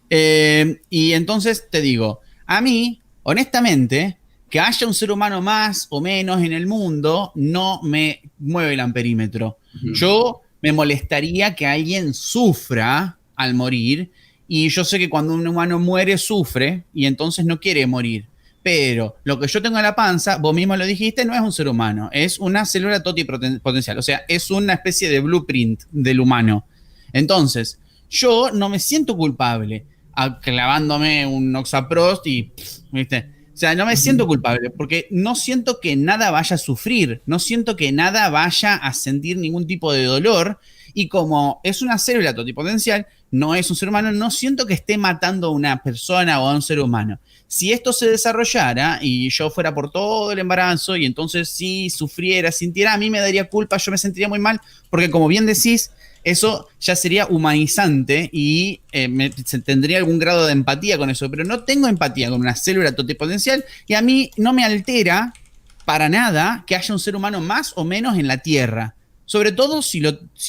S1: Y entonces te digo, a mí, honestamente, que haya un ser humano más o menos en el mundo no me mueve el amperímetro. Yo me molestaría que alguien sufra al morir. Y yo sé que cuando un humano muere, sufre y entonces no quiere morir. Pero lo que yo tengo en la panza, vos mismo lo dijiste, no es un ser humano, es una célula totipotencial. O sea, es una especie de blueprint del humano. Entonces, yo no me siento culpable clavándome un Oxaprost y, ¿viste? O sea, no me siento culpable porque no siento que nada vaya a sufrir, no siento que nada vaya a sentir ningún tipo de dolor. Y como es una célula totipotencial, no es un ser humano, no siento que esté matando a una persona o a un ser humano. Si esto se desarrollara y yo fuera por todo el embarazo y entonces sí sufriera, sintiera, a mí me daría culpa, yo me sentiría muy mal, porque como bien decís, eso ya sería humanizante y tendría algún grado de empatía con eso, pero no tengo empatía con una célula totipotencial y a mí no me altera para nada que haya un ser humano más o menos en la Tierra. Sobre todo si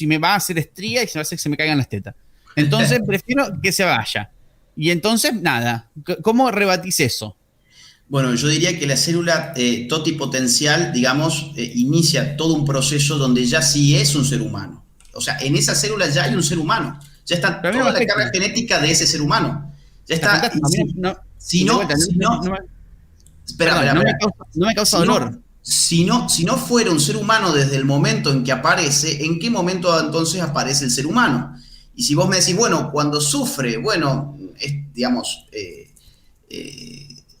S1: me va a hacer estría y se me va a hacer que se me caigan las tetas. Entonces prefiero que se vaya. Y entonces, nada. ¿Cómo rebatís eso?
S2: Bueno, yo diría que la célula totipotencial, digamos, inicia todo un proceso donde ya sí es un ser humano. O sea, en esa célula ya hay un ser humano. Ya está toda la carga genética de ese ser humano. Ya está.
S1: No me causa dolor.
S2: Si no fuera un ser humano desde el momento en que aparece, ¿en qué momento entonces aparece el ser humano? Y si vos me decís, bueno, cuando sufre, bueno, digamos,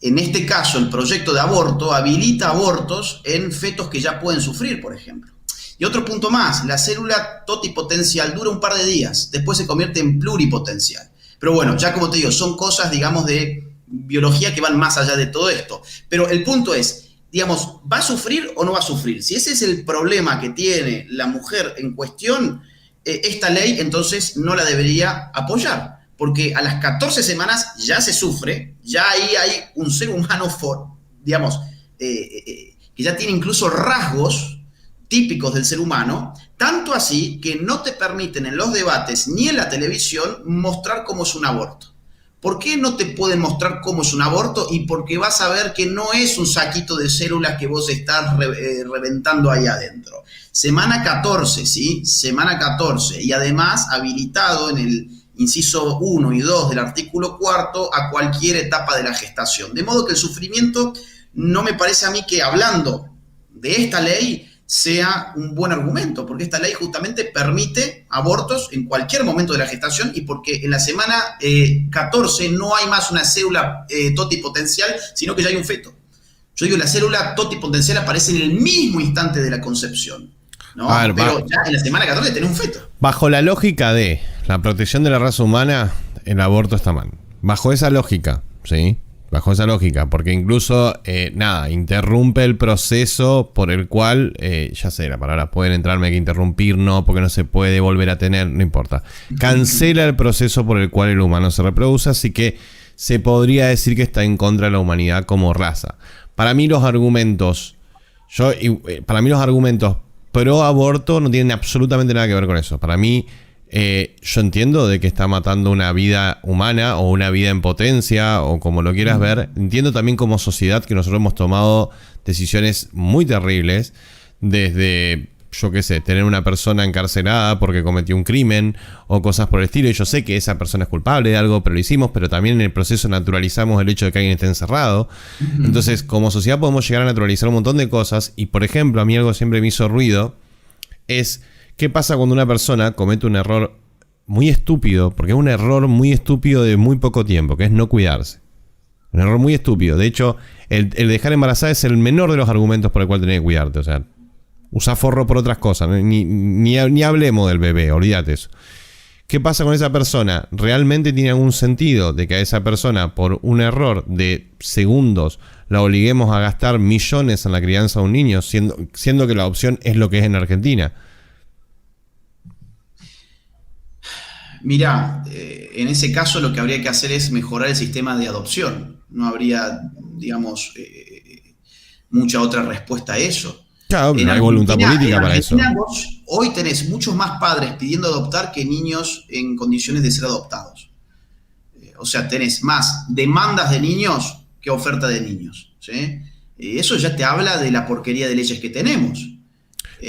S2: en este caso el proyecto de aborto habilita abortos en fetos que ya pueden sufrir, por ejemplo. Y otro punto más, la célula totipotencial dura un par de días, después se convierte en pluripotencial. Pero bueno, ya como te digo, son cosas, digamos, de biología que van más allá de todo esto. Pero el punto es, digamos, ¿va a sufrir o no va a sufrir? Si ese es el problema que tiene la mujer en cuestión, esta ley entonces no la debería apoyar, porque a las 14 semanas ya se sufre, ya ahí hay un ser humano, digamos, que ya tiene incluso rasgos típicos del ser humano, tanto así que no te permiten en los debates ni en la televisión mostrar cómo es un aborto. ¿Por qué no te pueden mostrar cómo es un aborto? Y porque vas a ver que no es un saquito de células que vos estás reventando ahí adentro. Semana 14, ¿sí? Semana 14. Y además habilitado en el inciso 1 y 2 del artículo 4 a cualquier etapa de la gestación. De modo que el sufrimiento no me parece a mí que, hablando de esta ley, sea un buen argumento, porque esta ley justamente permite abortos en cualquier momento de la gestación y porque en la semana 14 no hay más una célula totipotencial, sino que ya hay un feto. Yo digo, la célula totipotencial aparece en el mismo instante de la concepción, ¿no? Pero ya en la semana 14 tenés un feto.
S3: Bajo la lógica de la protección de la raza humana, el aborto está mal. Bajo esa lógica, ¿sí? Bajo esa lógica, porque incluso, interrumpe el proceso por el cual, ya sé, la palabra pueden entrarme que interrumpir, no, porque no se puede volver a tener, no importa. Cancela el proceso por el cual el humano se reproduce, así que se podría decir que está en contra de la humanidad como raza. Para mí los argumentos pro aborto no tienen absolutamente nada que ver con eso. Para mí, yo entiendo de que está matando una vida humana o una vida en potencia o como lo quieras ver. Entiendo también como sociedad que nosotros hemos tomado decisiones muy terribles, desde, yo qué sé, tener una persona encarcelada porque cometió un crimen o cosas por el estilo, y yo sé que esa persona es culpable de algo, pero lo hicimos, pero también en el proceso naturalizamos el hecho de que alguien esté encerrado. Entonces, como sociedad podemos llegar a naturalizar un montón de cosas, y por ejemplo, a mí algo siempre me hizo ruido es: ¿qué pasa cuando una persona comete un error muy estúpido? Porque es un error muy estúpido de muy poco tiempo, que es no cuidarse. Un error muy estúpido. De hecho, el dejar embarazada es el menor de los argumentos por el cual tenés que cuidarte. O sea, usa forro por otras cosas. Ni hablemos del bebé, olvídate eso. ¿Qué pasa con esa persona? ¿Realmente tiene algún sentido de que a esa persona, por un error de segundos, la obliguemos a gastar millones en la crianza de un niño, siendo que la opción es lo que es en Argentina?
S2: Mirá, en ese caso lo que habría que hacer es mejorar el sistema de adopción. No habría, digamos, mucha otra respuesta a eso.
S3: Claro, no hay voluntad política para eso.
S2: Vos hoy tenés muchos más padres pidiendo adoptar que niños en condiciones de ser adoptados. O sea, tenés más demandas de niños que oferta de niños, ¿sí? Eso ya te habla de la porquería de leyes que tenemos.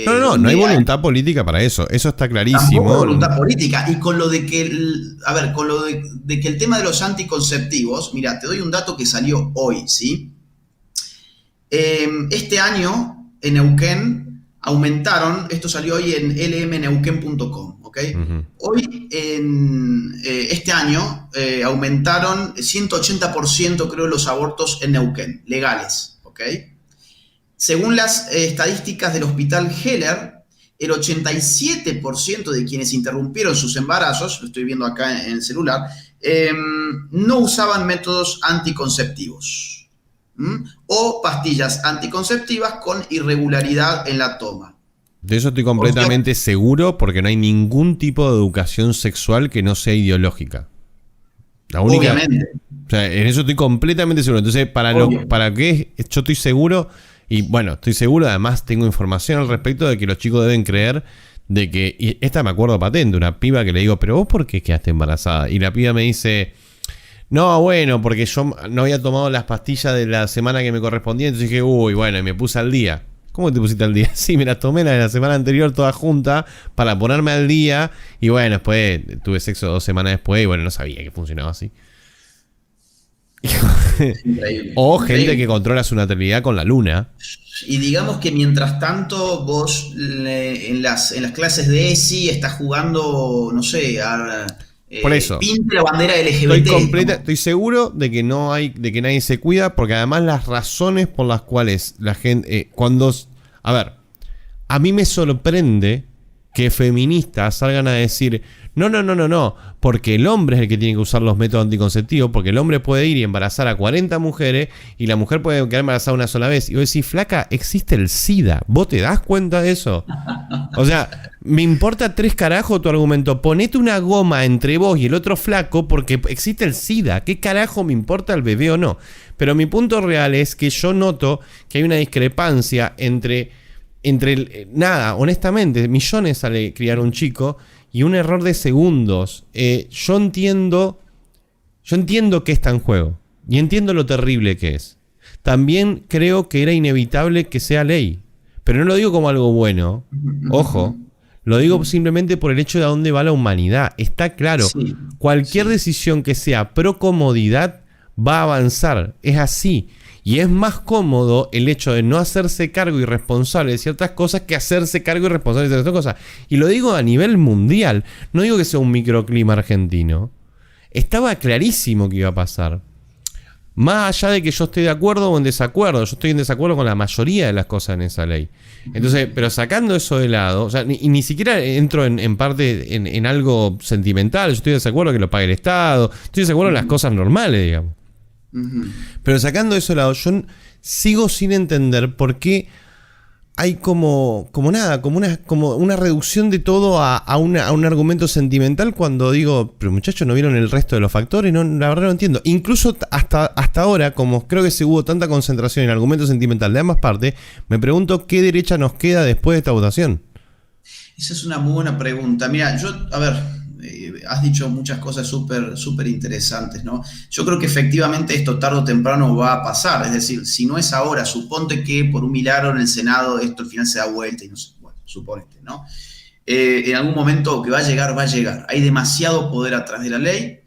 S3: No hay voluntad política para eso. Eso está clarísimo.
S2: Tampoco voluntad política. Y con lo de que, con lo de que el tema de los anticonceptivos, mira, te doy un dato que salió hoy, ¿sí? Este año en Neuquén aumentaron, esto salió hoy en lmneuquén.com, ¿ok? Uh-huh. Hoy, este año, aumentaron 180%, creo, los abortos en Neuquén, legales, ¿ok? Según las estadísticas del Hospital Heller, el 87% de quienes interrumpieron sus embarazos, lo estoy viendo acá en el celular, no usaban métodos anticonceptivos. O pastillas anticonceptivas con irregularidad en la toma.
S3: De eso estoy completamente seguro, porque no hay ningún tipo de educación sexual que no sea ideológica. La única, obviamente. O sea, en eso estoy completamente seguro. Entonces, para qué yo estoy seguro, y bueno, estoy seguro, además tengo información al respecto de que los chicos deben creer de que, y esta me acuerdo patente, una piba que le digo, pero vos ¿por qué quedaste embarazada? Y la piba me dice... No, bueno, porque yo no había tomado las pastillas de la semana que me correspondía, entonces dije, uy, bueno, y me puse al día. ¿Cómo te pusiste al día? Sí, me las tomé la de la semana anterior toda junta para ponerme al día, y bueno, después tuve sexo 2 semanas después, y bueno, no sabía que funcionaba así. Increíble. O gente que controla su natalidad con la luna.
S2: Y digamos que mientras tanto vos en las clases de ESI estás jugando, no sé,
S3: por eso
S2: pinte la bandera LGBT.
S3: Estoy seguro de que que nadie se cuida, porque además las razones por las cuales la gente a mí me sorprende que feministas salgan a decir no, porque el hombre es el que tiene que usar los métodos anticonceptivos, porque el hombre puede ir y embarazar a 40 mujeres y la mujer puede quedar embarazada una sola vez. Y vos decís, flaca, existe el SIDA, ¿vos te das cuenta de eso? O sea, me importa 3 carajos tu argumento. Ponete una goma entre vos y el otro flaco porque existe el SIDA. ¿Qué carajo me importa el bebé o no? Pero mi punto real es que yo noto que hay una discrepancia entre nada, honestamente, millones sale criar un chico y un error de segundos. Yo entiendo que está en juego y entiendo lo terrible que es. También creo que era inevitable que sea ley, pero no lo digo como algo bueno. Ojo. Lo digo simplemente por el hecho de a dónde va la humanidad. Está claro, cualquier decisión que sea pro comodidad va a avanzar. Es así. Y es más cómodo el hecho de no hacerse cargo y responsable de ciertas cosas que hacerse cargo y responsable de ciertas cosas. Y lo digo a nivel mundial. No digo que sea un microclima argentino. Estaba clarísimo que iba a pasar. Más allá de que yo esté de acuerdo o en desacuerdo. Yo estoy en desacuerdo con la mayoría de las cosas en esa ley. Entonces, pero sacando eso de lado, o sea, ni siquiera entro en parte en algo sentimental. Yo estoy de desacuerdo que lo pague el Estado. Estoy de desacuerdo en las cosas normales, digamos. Pero sacando eso de lado, yo sigo sin entender por qué hay como una reducción de todo a un argumento sentimental, cuando digo, pero muchachos, ¿no vieron el resto de los factores? No, la verdad no entiendo. Incluso hasta ahora, como creo que se hubo tanta concentración en el argumento sentimental de ambas partes, me pregunto qué derecha nos queda después de esta votación.
S2: Esa es una muy buena pregunta. Mira, has dicho muchas cosas súper interesantes, ¿no? Yo creo que efectivamente esto tarde o temprano va a pasar. Es decir, si no es ahora, suponte que por un milagro en el Senado esto al final se da vuelta y no sé, bueno, suponete, ¿no? En algún momento que va a llegar. Hay demasiado poder atrás de la ley.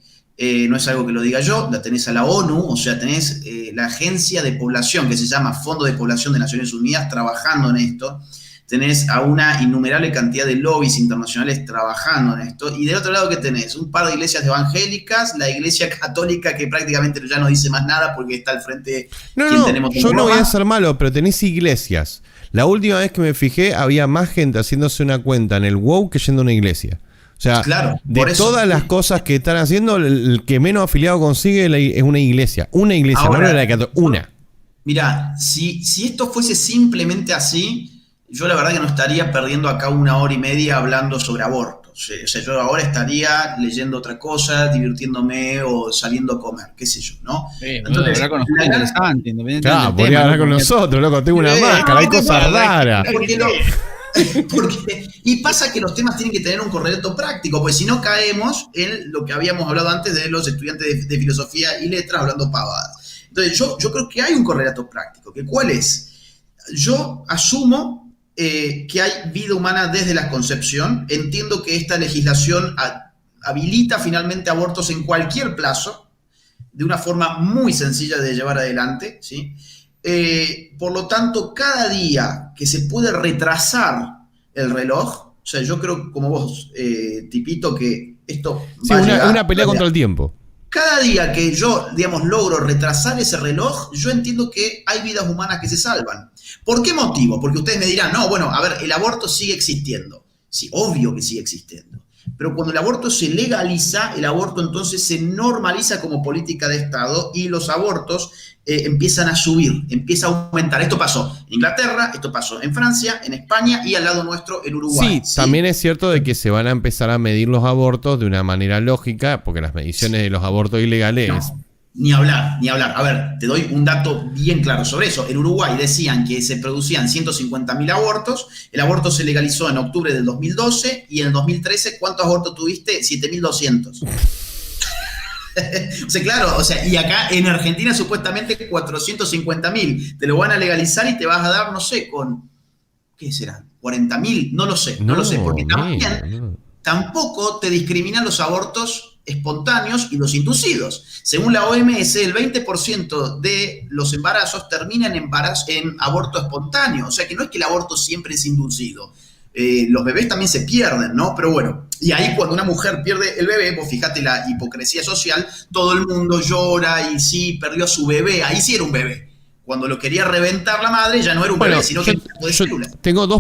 S2: No es algo que lo diga yo, la tenés a la ONU, o sea, tenés la agencia de población que se llama Fondo de Población de Naciones Unidas trabajando en esto. Tenés a una innumerable cantidad de lobbies internacionales trabajando en esto, y del otro lado, ¿qué tenés? Un par de iglesias evangélicas, la iglesia católica que prácticamente ya no dice más nada porque está al frente.
S3: Yo no voy a ser malo, pero tenés iglesias. La última vez que me fijé, había más gente haciéndose una cuenta en el WoW que yendo a una iglesia. O sea, claro, de todas las cosas que están haciendo, el que menos afiliado consigue es una iglesia. Una iglesia, ahora, no la católica, una.
S2: Mirá, si esto fuese simplemente así, yo la verdad que no estaría perdiendo acá 1 hora y media hablando sobre aborto. aborto. O sea, yo ahora estaría leyendo otra cosa, divirtiéndome o saliendo a comer, qué sé yo, ¿no?
S1: Sí,
S2: Entonces,
S1: hablar con nosotros interesante, independientemente
S3: Claro,
S1: del
S3: podría
S1: tema,
S3: hablar
S1: ¿no?
S3: con nosotros, loco. Tengo una máscara, hay cosas raras.
S2: Y pasa que los temas tienen que tener un correlato práctico, pues si no caemos en lo que habíamos hablado antes de los estudiantes de filosofía y letras hablando pavadas. Entonces yo creo que hay un correlato práctico, que ¿cuál es? Yo asumo que hay vida humana desde la concepción, entiendo que esta legislación habilita finalmente abortos en cualquier plazo, de una forma muy sencilla de llevar adelante, ¿sí? Por lo tanto, cada día que se puede retrasar el reloj, o sea, yo creo como vos, Tipito, que esto
S3: Sí,
S2: va a llegar,
S3: una pelea contra el tiempo.
S2: cada día que yo, digamos, logro retrasar ese reloj, yo entiendo que hay vidas humanas que se salvan. ¿Por qué motivo? Porque ustedes me dirán, no, bueno, a ver, el aborto sigue existiendo. Sí, obvio que sigue existiendo. Pero cuando el aborto se legaliza, el aborto entonces se normaliza como política de Estado y los abortos empiezan a subir, empieza a aumentar. Esto pasó en Inglaterra, esto pasó en Francia, en España y al lado nuestro en Uruguay.
S3: Sí, también es cierto de que se van a empezar a medir los abortos de una manera lógica, porque las mediciones de los abortos ilegales...
S2: No, ni hablar, ni hablar. A ver, te doy un dato bien claro sobre eso. En Uruguay decían que se producían 150.000 abortos. El aborto se legalizó en octubre del 2012 y en el 2013, ¿cuántos abortos tuviste? 7.200. O sea, claro, o sea, y acá en Argentina supuestamente 450.000. Te lo van a legalizar y te vas a dar, no sé, con, ¿qué será? 40.000, no lo sé, no lo sé, porque tampoco te discriminan los abortos espontáneos y los inducidos. Según la OMS, el 20% de los embarazos terminan en aborto espontáneo. O sea que no es que el aborto siempre es inducido. Los bebés también se pierden, ¿no? Pero bueno, y ahí cuando una mujer pierde el bebé, pues fíjate la hipocresía social, todo el mundo llora y sí, perdió a su bebé. Ahí sí era un bebé. Cuando lo quería reventar la madre, ya no era un bebé, sino que
S3: yo tengo dos